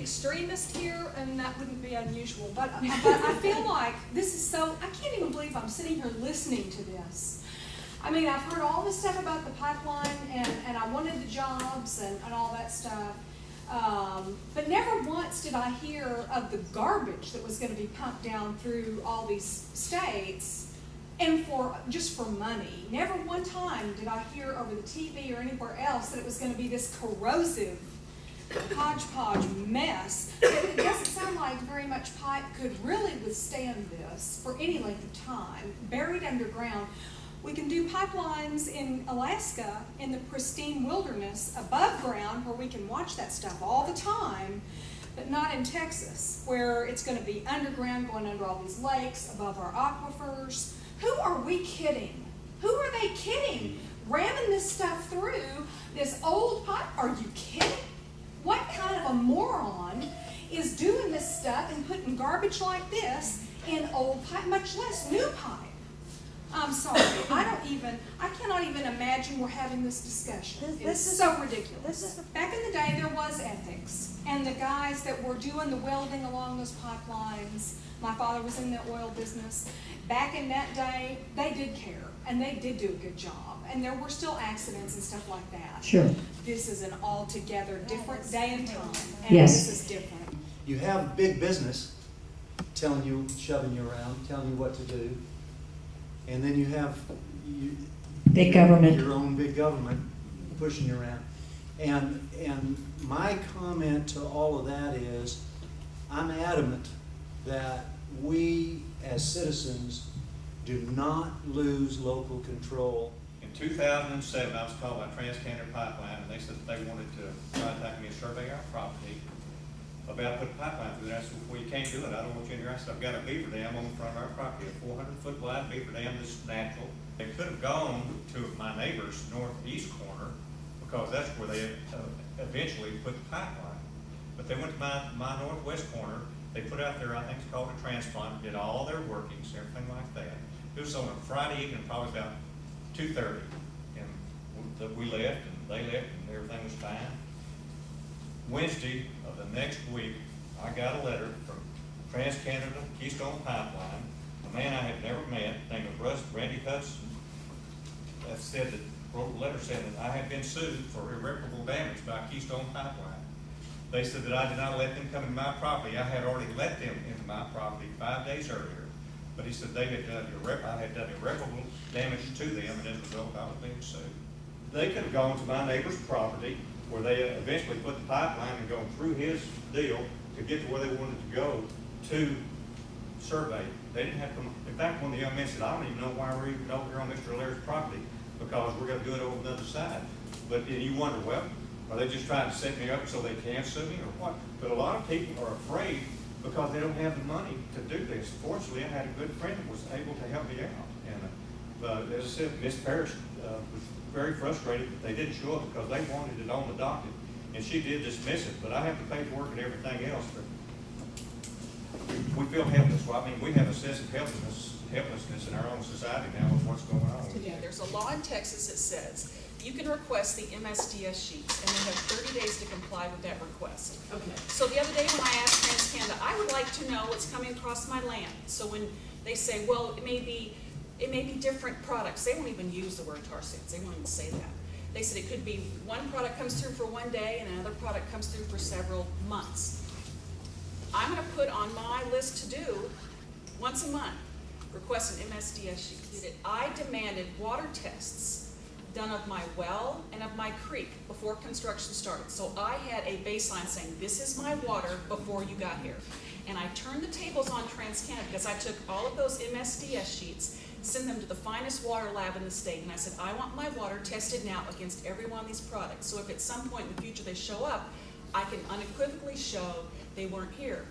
extremist here, and that wouldn't be unusual, but I feel like this is so, I can't even believe I'm sitting here listening to this. I mean, I've heard all this stuff about the pipeline, and I wanted the jobs and all that stuff, but never once did I hear of the garbage that was going to be pumped down through all these states, and just for money. Never one time did I hear over the TV or anywhere else that it was going to be this corrosive hodgepodge mess. It doesn't sound like very much pipe could really withstand this for any length of time, buried underground. We can do pipelines in Alaska in the pristine wilderness above ground where we can watch that stuff all the time, but not in Texas, where it's going to be underground, going under all these lakes, above our aquifers. Who are we kidding? Who are they kidding? Ramming this stuff through this old pipe? Are you kidding? What kind of a moron is doing this stuff and putting garbage like this in old pipe, much less new pipe? I'm sorry, I cannot even imagine we're having this discussion. It's so ridiculous. Back in the day, there was ethics, and the guys that were doing the welding along those pipelines, my father was in the oil business. Back in that day, they did care, and they did do a good job, and there were still accidents and stuff like that. Sure. This is an altogether different day and time, and Yes. this is different. You have big business telling you, shoving you around, telling you what to do. And then you have Big government. your own big government pushing you around. And my comment to all of that is, I'm adamant that we as citizens do not lose local control. In 2007, I was called by TransCanada Pipeline, and they said that they wanted to contact me and survey our property about putting a pipeline through there. I said, well, you can't do it. I don't want you in here. I said, I've got a beaver dam on the front of our property, a 400-foot wide beaver dam that's natural. They could have gone to my neighbor's northeast corner, because that's where they eventually put the pipeline. But they went to my northwest corner. They put out there, I think it's called a transplant, did all their workings, everything like that. It was on a Friday evening, probably about 2:30, and we left, and they left, and everything was fine. Wednesday of the next week, I got a letter from TransCanada Keystone Pipeline, a man I had never met, named Randy Hudson, that said that, wrote a letter saying that I had been sued for irreparable damage by Keystone Pipeline. They said that I did not let them come into my property. I had already let them into my property 5 days earlier, but he said they had done I had done irreparable damage to them, and as a result, I was being sued. They could have gone to my neighbor's property, where they eventually put the pipeline and gone through his deal to get to where they wanted to go to survey. They didn't have to. In fact, one of the young men said, I don't even know why we're even over here on Mr. O'Leary's property, because we're going to do it over the other side. But and you wonder, well, are they just trying to set me up so they can sue me or what? But a lot of people are afraid because they don't have the money to do this. Fortunately, I had a good friend that was able to help me out. And as I said, Miss Parrish was very frustrated that they didn't show up because they wanted it on the docket. And she did dismiss it, but I have the paperwork and everything else. But we feel helpless. Well, I mean, we have a sense of helplessness in our own society now with what's going on. Yeah, there's a law in Texas that says you can request the MSDS sheets, and they have 30 days to comply with that request. Okay. So the other day when I asked TransCanada, I would like to know what's coming across my land. So when they say, well, it may be different products, they won't even use the word tar sands. They won't even say that. They said it could be one product comes through for one day and another product comes through for several months. I'm going to put on my list to do once a month, request an MSDS sheet. I demanded water tests done of my well and of my creek before construction started. So I had a baseline saying, this is my water before you got here. And I turned the tables on TransCanada because I took all of those MSDS sheets, sent them to the finest water lab in the state, and I said, I want my water tested now against every one of these products. So if at some point in the future they show up, I can unequivocally show they weren't here.